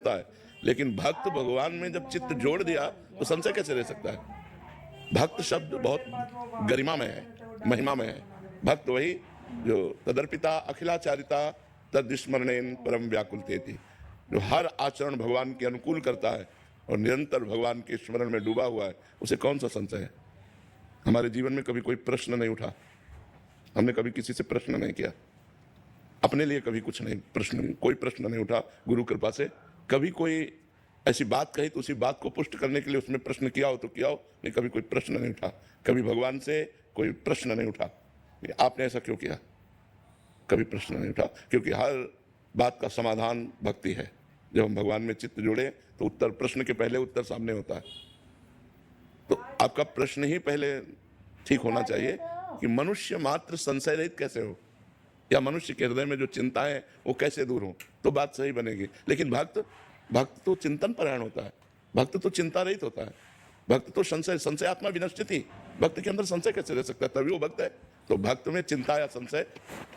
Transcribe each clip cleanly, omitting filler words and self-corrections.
उठता है, लेकिन भक्त भगवान में जब चित्त जोड़ दिया तो संशय कैसे रह सकता है? भक्त शब्द बहुत गरिमामय है, महिमामय है। भक्त वही जो तदर्पिता अखिलाचारिता तद्स्मरणेन परम व्याकुलतेति, जो हर आचरण भगवान के अनुकूल करता है और निरंतर भगवान के स्मरण में डूबा हुआ है, उसे कौन सा संशय है? हमारे जीवन में कभी कोई प्रश्न नहीं उठा, हमने कभी किसी से प्रश्न नहीं किया, अपने लिए कभी कुछ नहीं कोई प्रश्न नहीं उठा। गुरु कृपा से कभी कोई ऐसी बात कही तो उसी बात को पुष्ट करने के लिए उसमें प्रश्न किया हो तो किया हो, नहीं कभी कोई प्रश्न नहीं उठा। कभी भगवान से कोई प्रश्न नहीं उठा कि आपने ऐसा क्यों किया, कभी प्रश्न नहीं उठा, क्योंकि हर बात का समाधान भक्ति है। जब हम भगवान में चित्त जोड़े तो उत्तर, प्रश्न के पहले उत्तर सामने होता है। तो आपका प्रश्न ही पहले ठीक होना चाहिए कि मनुष्य मात्र संशय रहित कैसे हो, या मनुष्य के हृदय में जो चिंताएं वो कैसे दूर हो, तो बात सही बनेगी। लेकिन भक्त तो चिंतन परायण होता है, भक्त तो चिंता रहित होता है, भक्त तो संशय आत्मा विनश्यति, भक्त के अंदर संशय कैसे रह सकता है? तभी वो भक्त है। तो भक्त में चिंता या संशय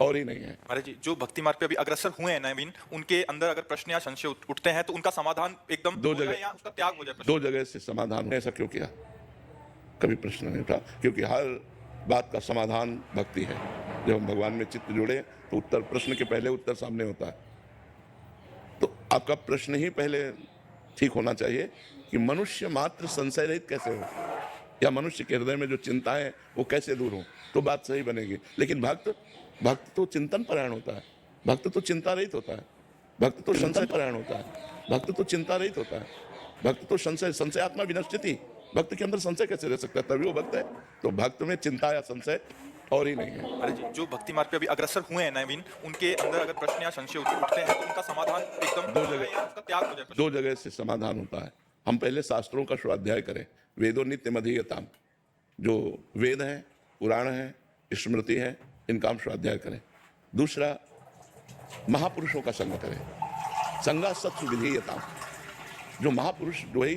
और ही नहीं है। महाराज जी, जो भक्ति मार्ग पे अभी अग्रसर हुए हैं नवीन, उनके अंदर अगर प्रश्न या संशय उठते हैं तो उनका समाधान एकदम दो हो जाए जगह- या उसका त्याग हो जाए? दो जगह से समाधान हो। ऐसा क्यों किया, कभी प्रश्न नहीं उठा, क्योंकि हर बात का समाधान भक्ति है। जब हम भगवान में चित्त जोड़े तो उत्तर, प्रश्न के पहले उत्तर सामने होता है। तो आपका प्रश्न ही पहले ठीक होना चाहिए कि मनुष्य मात्र संशय रहित कैसे हो, या मनुष्य के हृदय में जो चिंताएं वो कैसे दूर हो, तो बात सही बनेगी। लेकिन भक्त तो चिंतन परायण होता है, भक्त तो चिंता रहित होता है, भक्त तो संशय परायण होता है, भक्त तो चिंता रहित होता है, भक्त तो संशय आत्मा विनश्यति, भक्त के अंदर संशय कैसे रह सकता है? तभी वो भक्त है। तो भक्त में चिंता या संशय और ही नहीं है। महाराज जी, जो भक्ति मार्ग पे अभी अग्रसर हुए हैं नवीन, उनके अंदर अगर प्रश्न या संशय उठते हैं तो उनका समाधान एकदम दो हो जाए या उसका त्याग हो जाए? दो जगह से समाधान होता है। हम पहले शास्त्रों का स्वाध्याय करें, वेदों नित्य मधीयताम, जो वेद हैं, पुराण हैं, स्मृति है, इनका हम स्वाध्याय करें। दूसरा, महापुरुषों का संग करें, संगा सत्सु विधीयताम, जो महापुरुष वही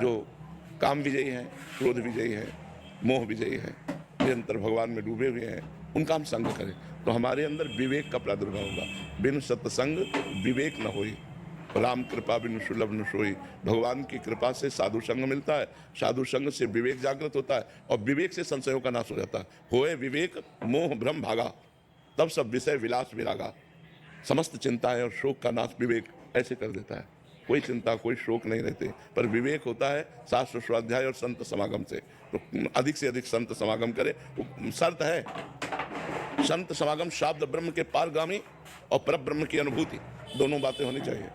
जो काम विजयी हैं, क्रोध विजयी हैं, मोह विजयी हैं, निरंतर भगवान में डूबे हुए हैं, उनका हम संग करें तो हमारे अंदर विवेक का प्रादुर्भाव होगा। बिन सत्संग विवेक न होई, राम कृपा बिन सुलभ न सोई। भगवान की कृपा से साधु संग मिलता है, साधु संग से विवेक जागृत होता है और विवेक से संशयों का नाश हो जाता है। होए विवेक मोह भ्रम भागा, तब सब विषय विलास विरागा। समस्त चिंताएं और शोक का नाश विवेक ऐसे कर देता है। कोई चिंता कोई शोक नहीं रहते, पर विवेक होता है शास्त्र स्वाध्याय और संत समागम से। तो अधिक से अधिक संत समागम करें। शर्त है, संत समागम शाब्द ब्रह्म के पारगामी और परब्रह्म की अनुभूति, दोनों बातें होनी चाहिए।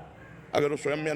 अगर वो स्वयं में